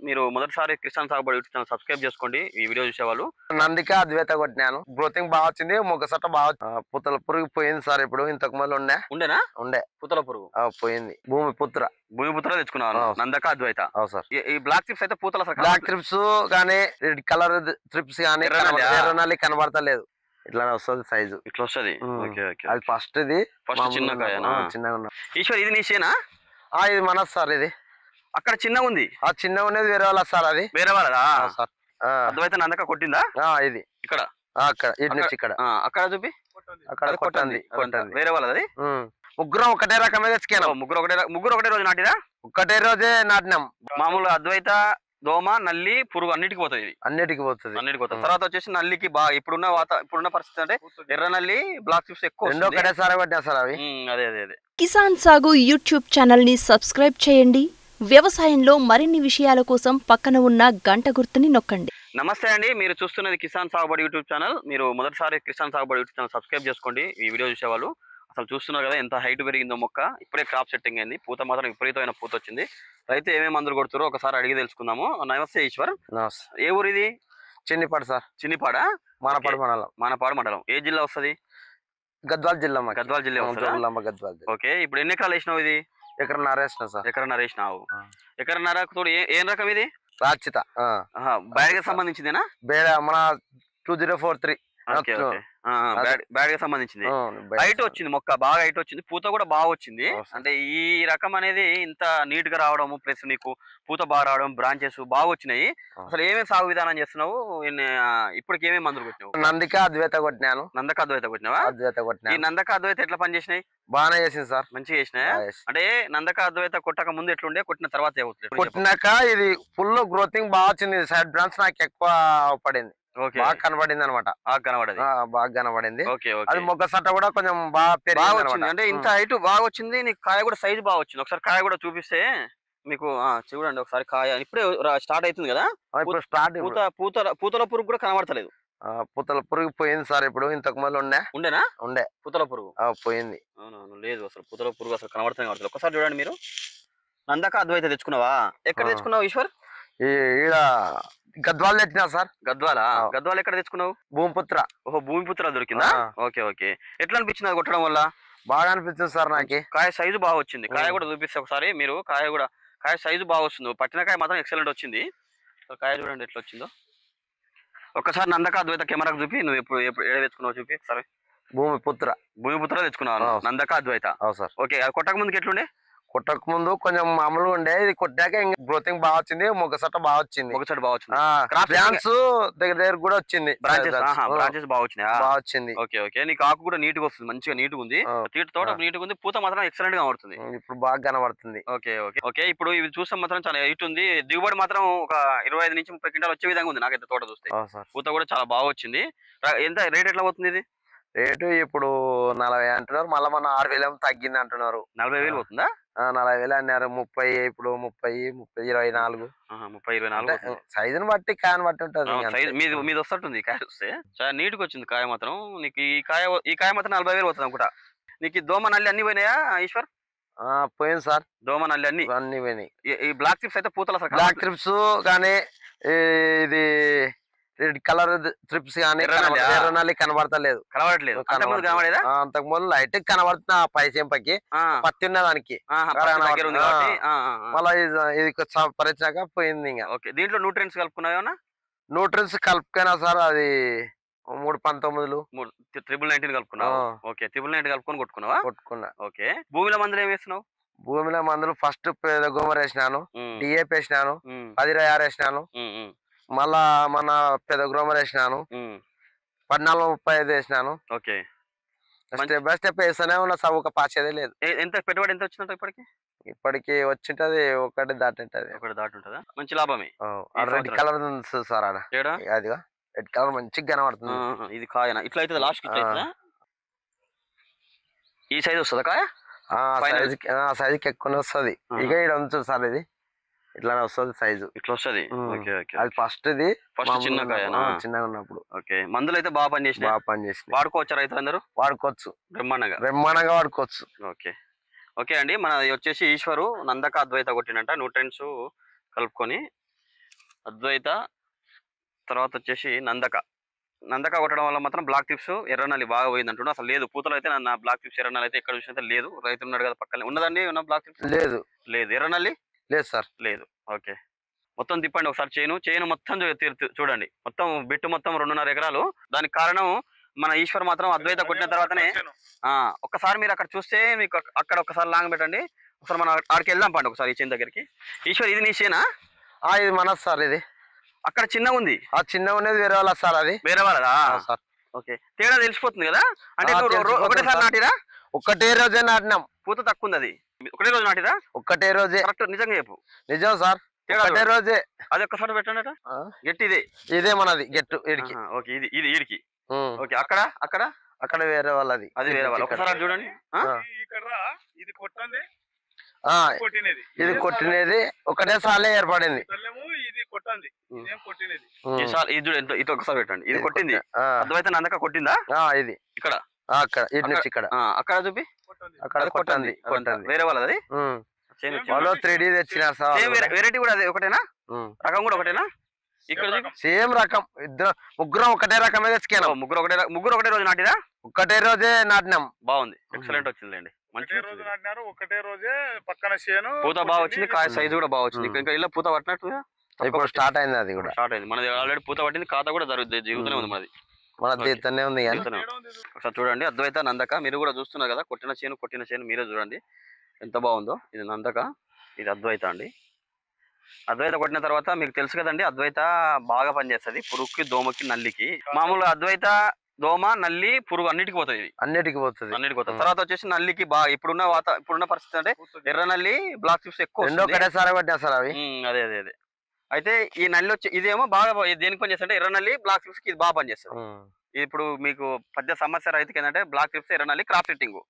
మీరు మొదటిసారి కిసాన్ సాగుబడి యూట్యూబ్ ఛానల్ సబ్స్క్రైబ్ చేసుకోండి. ఈ వీడియో చూసేవాళ్ళు. నందిక అద్వైత కొట్టినాను. గ్రోతింగ్ బాగా వచ్చింది. మొగ్గ సట్ట బాగా పుతల పురుగు పోయింది సార్. ఇప్పుడు ఇంతకు ముందు ఉండేనా ఉండే పుతల పురుగు పోయింది. భూమిపుత్ర తెచ్చుకున్నాను. నందక అద్వైత. సార్. ఈ బ్లాక్ ట్రిప్స్ అయితే పూతల బ్లాక్ ట్రిప్స్ గానీ రెడ్ కలర్ ట్రిప్స్ గానీ ఎర్రనల్లి కనబడతలేదు. ఇట్లానే వస్తుంది సైజు. ఇట్లా వస్తుంది. అది ఫస్ట్ చిన్న కాయనా? చిన్నగా ఉన్నా. ఈశ్వర్ ఇది నీసేనా? ఇది మన సార్. ఇది అక్కడ చిన్నగా ఉంది. చిన్నగా ఉన్నది వేరే వాళ్ళ సార్. అది వేరే వాళ్ళదా సార్? అద్వైత నందక కొట్టిందా? ఇది ఇక్కడ అక్కడ ఇటు నుంచి ఇక్కడ అక్కడ చూపి. అక్కడ కొట్టండి. వేరే వాళ్ళది. ముగ్గురం ఒకటే రకమే తెచ్చుకున్నాం. ముగ్గురు ఒకటే రోజు నాటిదా? ఒకటే రోజే నాటినాం. మామూలు అద్వైత దోమ నల్లి పురుగు అన్నిటికి పోతుంది. అన్నిటికి పోతుంది. తర్వాత వచ్చేసి నల్లికి బాగా ఇప్పుడున్న పరిస్థితి అంటే ఎర్ర నల్లి బ్లాక్ చిప్స్ ఎక్కువ ఒకటేసారి పట్టినా సార్ అవి. అదే అదే అదే. కిసాన్ సాగు యూట్యూబ్ ఛానల్ ని సబ్స్క్రైబ్ చేయండి. వ్యవసాయంలో మరిన్ని విషయాల కోసం పక్కన ఉన్న గంట గుర్తుని నొక్కండి. నమస్తే అండి, మీరు చూస్తున్నది కిసాన్ సాగుబడి యూట్యూబ్ ఛానల్. మీరు మొదటిసారి కిసాన్ సాగుబడి యూట్యూబ్ ఛానల్ సబ్స్క్రైబ్ చేసుకోండి. ఈ వీడియో చూసేవాళ్ళు. అసలు చూస్తున్నారు కదా ఎంత హైట్ పెరిగిందో మొక్క. ఇప్పుడే క్రాప్ సెట్టింగ్ అయింది. పూత మాత్రం విపరీతమైన పూత వచ్చింది. రైతు ఏమేమి మందులు కొడుతారో ఒకసారి అడిగి తెలుసుకుందాము. నమస్తే ఈశ్వర్. ఏ ఊరు ఇది? చిన్నిపాడు సార్. చిన్నిపాడ, మానపాడు మండలం. ఏ జిల్లా వస్తుంది? గద్వాల జిల్లా. గద్వాల జిల్లా. ఓకే, ఇప్పుడు ఎన్ని ఎకరాలు వేసినావు? ఇది ఎకరన్నర వేసిన సార్. ఎకరన్నర వేసినావు. ఎకరన్నర తోడు ఏం రకం ఇది? రాచిత. బ్యాడ్ కి సంబంధించిందేనా? మన 2043 బ్యాడ్ గా సంబంధించింది. హైట్ వచ్చింది, మొక్క బాగా హైట్ వచ్చింది, పూత కూడా బాగా వచ్చింది. అంటే ఈ రకం అనేది ఇంత నీట్ గా రావడం ప్లస్ నీకు పూత బాగా రావడం, బ్రాంచెస్ బాగా వచ్చినాయి. అసలు ఏమేమి సాగు విధానం చేస్తున్నావు? ఇప్పటికి ఏమేమి మందులు కొట్టినావు? నందిక అద్వైత కొట్టినాను. నందక అద్వైత కొట్టినావా? ఈ నందక అద్వైత ఎట్లా పని చేసినాయి? బాగానే చేసింది సార్. మంచిగా చేసినాయా? అంటే నందక అద్వైత కొట్టక ముందు ఎట్లుండే, కొట్టిన తర్వాత కొట్టినాక ఇది ఫుల్ గ్రోతింగ్ బాగా వచ్చింది. సైడ్ బ్రాంచ్ నాకు ఎక్కువ పడింది. బాగా కనబడింది అనమాట. బాగా కనబడింది. అది మొగ్గ సట్ట కూడా కొంచెం బాగా పెరిగింది. అంటే ఇంత హైట్ బాగా వచ్చింది. నీకు కాయ కూడా సైజ్ బాగా వచ్చింది. ఒకసారి కాయ కూడా చూపిస్తే మీకు చూడండి ఒకసారి. కాయ ఇప్పుడే స్టార్ట్ అవుతుంది కదా. పూతల పురుగు కూడా కనబడతలేదు. పూతల పురుగు పోయింది సార్. ఇప్పుడు ఇంతకు ముందు ఉండే పూతల పురుగు పోయింది. అవునవును, లేదు అసలు పూతల పురుగు అసలు కనబడతలేదు. ఒకసారి చూడండి మీరు. నందక అద్వైత తెచ్చుకున్నావా? ఎక్కడ తెచ్చుకున్నావు ఈశ్వర్? ఈడ గద్వాల తెచ్చినా సార్. గద్వాల ఎక్కడ తెచ్చుకున్నావు? భూమిపుత్ర. భూమిపుత్ర దొరికిందా? Okay okay. ఎట్లా అనిపించింది అది కొట్టడం వల్ల? బాగా అనిపిస్తుంది సార్. నాకు కాయ సైజు బాగా వచ్చింది. కాయ కూడా చూపిస్తే ఒకసారి మీరు. కాయ సైజు బాగా వస్తుంది. పట్టిన కాయ మాత్రం ఎక్సలెంట్ వచ్చింది. కాయ చూడండి ఎట్లా వచ్చిందో. ఒక్కసారి నందక అద్వైత కెమెరాకు చూపి. నువ్వు ఎప్పుడు ఎక్కడ తెచ్చుకున్నావు చూపి ఒకసారి. భూమిపుత్ర తెచ్చుకున్నావు. నందక అద్వైత. ఓకే, అది కొట్టక ముందుకు ఎట్లుండే? కొట్టక ముందు కొంచెం మామూలుగా ఉండే. ఇది కొట్టాక ఇంకా గ్రోతింగ్ బాగా వచ్చింది. మొగ్గ సట్ట బాగా వచ్చింది. దగ్గర కూడా వచ్చింది. బ్రాంచెస్ బాగా వచ్చింది. Okay okay. నీకు ఆకు కూడా నీట్ గా వస్తుంది. మంచిగా నీట్ ఉంది. తోట నీట్ ఉంది. పూత మాత్రం ఎక్సలెంట్ గా పడుతుంది. ఇప్పుడు బాగా కనబడుతుంది. Okay okay okay. ఇప్పుడు ఇవి చూస్తే మాత్రం చాలా హైట్ ఉంది. దిగుబడి మాత్రం ఒక 25 నుంచి 30 క్వింటాలు వచ్చే విధంగా ఉంది నాకైతే తోట చూస్తే. పూత కూడా చాలా బాగా వచ్చింది. ఎంత రేట్ ఎట్లా పోతుంది ఇది? రేటు ఇప్పుడు 40 అంటున్నారు. మళ్ళీ మన 6,000 తగ్గింది అంటున్నారు. 40,000 పోతుందా? 40,000 అన్నారు. 30 ఇప్పుడు 24 సైజుని బట్టి కాయని బట్టి ఉంటుంది. మీది వస్తుంటుంది కాయ వస్తే. చాలా నీట్ గా వచ్చింది కాయ మాత్రం. నీకు ఈ కాయ మాత్రం 40,000 పోతుంది అనుకుంటా. నీకు దోమ నల్లి అన్ని పోయినాయా ఈశ్వర్? పోయింది సార్. దోమ నల్లి అన్ని పోయినాయి. ఈ బ్లాక్ ట్రిప్స్ అయితే పూతల బ్లాక్ ట్రిప్స్ కానీ ఇది రెడ్ కలర్ ట్రిప్స్ కానీ ఎర్రనల్లి కనబడతలేదు. అంతకు ముందు లైట్ కనబడుతున్నా పైచెంపకి పత్తి ఉన్నదానికి. మళ్ళీ ఇది పరిచాక పోయింది. ఇంకా దీంట్లో న్యూట్రియన్స్ కలుపుకున్నాయా? న్యూట్రియన్స్ కలుపుకున్నా సార్. అది 319 319 కలుపుకున్నావు. ఓకే, 319 కలుపుకొని కొట్టుకున్నా. ఓకే, భూమిలో మందులు ఏం వేస్తున్నావు? భూమిలో మందులు ఫస్ట్ గోమర్ వేసినాను, డిఏపి వేసినాను, 10-6 వేసినాను. మళ్ళా మన పెద్ద గ్రోమర్ వేసినాను, 14-35 వేసినాను. ఓకే, స్టెప్ బై స్టెప్ వేస్తూనే ఉన్నా సార్. ఒక పాచేదే లేదు. ఎంత పెట్టుబడి ఎంత వచ్చినట్టు ఇప్పటికి వచ్చింటది? ఒకటి దాటుంటది. మంచి లాభమే. రెడ్ కలర్ సార్ ఆడ. అదిగా రెడ్ కలర్ మంచిగా కనబడుతుంది. ఇది కాయ ఇట్లా అయితే లాస్ట్ ఈ సైజ్ వస్తుందా కాయ? సైజుకి ఎక్కువనే వస్తుంది. ఇక ఇక్కడ ఉంది సార్. ఇది ఇట్లానే వస్తుంది సైజు. ఇట్లా వస్తుంది. అది ఫస్ట్ చిన్న కాయనా? చిన్నగా ఉన్నప్పుడు. ఓకే, మందులు అయితే బాగా పనిచేసి వాడుకోవచ్చు రైతులందరూ? వాడుకోవచ్చు, బ్రహ్మాండంగా వాడుకోవచ్చు. ఓకే ఓకే అండి. మన వచ్చేసి ఈశ్వరు నందక అద్వైత కొట్టినట్ట న్యూట్రియన్స్ కలుపుకొని అద్వైత తర్వాత వచ్చేసి నందక కొట్టడం వల్ల మాత్రం బ్లాక్ టిప్స్ ఎర్రనల్లి బాగా పోయింది అంటున్నా. అసలు లేదు పూతలు అయితే నా బ్లాక్ టిప్స్ ఎర్రనల్లి అయితే ఎక్కడ చూసినా లేదు. రైతు ఉన్నాడు కదా పక్కనే ఉన్నదండి ఉన్న బ్లాక్ టిప్స్ లేదు ఎర్రనల్లి లేదు సార్ లేదు. ఓకే మొత్తం తిప్పండి ఒకసారి చేను మొత్తం చూడండి. మొత్తం బిట్టు మొత్తం 2.5 ఎకరాలు. దానికి కారణం మన ఈశ్వర్ మాత్రం అద్వైత కొట్టిన తర్వాతనే. ఒక్కసారి మీరు అక్కడ చూస్తే మీకు అక్కడ ఒకసారి లాంగ్ పెట్టండి. ఒకసారి మనం ఆడికి వెళ్దాం పండి ఒకసారి ఈ చేను దగ్గరికి. ఈశ్వర్ ఇది నీ చేనా? ఇది మన సార్. ఇది అక్కడ చిన్నగా ఉంది. ఆ చిన్నగా ఉన్నది వేరే వాళ్ళ సార్. అది వేరే వాళ్ళదా సార్? ఓకే తేడా తెలిసిపోతుంది కదా. అంటే ఒకటేసారి నాటిరా? ఒక్కటే రోజే నాటినాం. పూత తక్కువ ఉంది. అది ఒకటే రోజు నాటిరా? ఒక్కటే రోజే. కరెక్ట్ నిజంగా చెప్పు. నిజం సార్ ఒకటే రోజే. అది ఒక్కసారి పెట్టండి. గట్టి ఇదే మనది గెట్టు ఇడికి. ఓకే ఇది ఈడికి. ఓకే అక్కడ వేరే వాళ్ళది. అది వేరే వాళ్ళు. ఒకసారి చూడండి. ఇది కొట్టినది ఒకటే సార్లే ఏర్పడింది. ఇది ఒకసారి పెట్టండి. ఇది కొట్టింది అద్వైత నందక కొట్టిందా? ఇది ఇక్కడ అక్కడ చూపి అక్కడ కొట్టండి. వేరే వాళ్ళది. అది 3D తెచ్చినారు సార్. వెరైటీ కూడా అదే ఒకటేనా? రకం కూడా ఒకటేనా? ఇక్కడ సేమ్ రకం. ముగ్గురం ఒకటే రకమే తెచ్చుకున్నాం. ముగ్గురు ఒకటే రోజు నాటిదా? ఒకటే రోజే నాటినాం. బాగుంది ఎక్సలెంట్ వచ్చిందండి. ఒకటే రోజే పక్కన చేను పూత బాగా వచ్చింది. కాయ సైజు కూడా బాగా వచ్చింది. ఇంకా ఇలా పూత పట్టినట్టు ఇప్పుడు స్టార్ట్ అయింది. అది కూడా స్టార్ట్ అయింది. మనది ఆల్రెడీ పూత పట్టింది. ఖాతా కూడా జీవితమే ఉంది. మనది మన తీర్థనే ఉంది. ఒకసారి చూడండి అద్వైత నందక. మీరు కూడా చూస్తున్నారు కదా కొట్టిన చేను మీరే చూడండి ఎంత బాగుందో. ఇది నందక, ఇది అద్వైత అండి. అద్వైత కొట్టిన తర్వాత మీకు తెలుసు కదండి అద్వైత బాగా పనిచేస్తుంది పురుగుకి, దోమకి, నల్లికి. మామూలుగా అద్వైత దోమ, నల్లి, పురుగు అన్నిటికి పోతుంది. అన్నిటికి పోతుంది. తర్వాత వచ్చేసి నల్లికి బాగా ఇప్పుడున్న పరిస్థితి అంటే ఎర్ర నల్లి, బ్లాక్ చిప్స్ ఎక్కువ. అదే అయితే ఈ నల్లి వచ్చి ఇదేమో బాగా దేనికి పనిచేస్తుంది? ఎర్ర నల్లి, బ్లాక్ చిప్స్ కి ఇది బాగా పనిచేస్తుంది. ఇప్పుడు మీకు పెద్ద సమస్య రైతుకి ఏంటంటే బ్లాక్ చిప్స్, ఎర్ర నల్లి, క్రాప్ సెట్టింగ్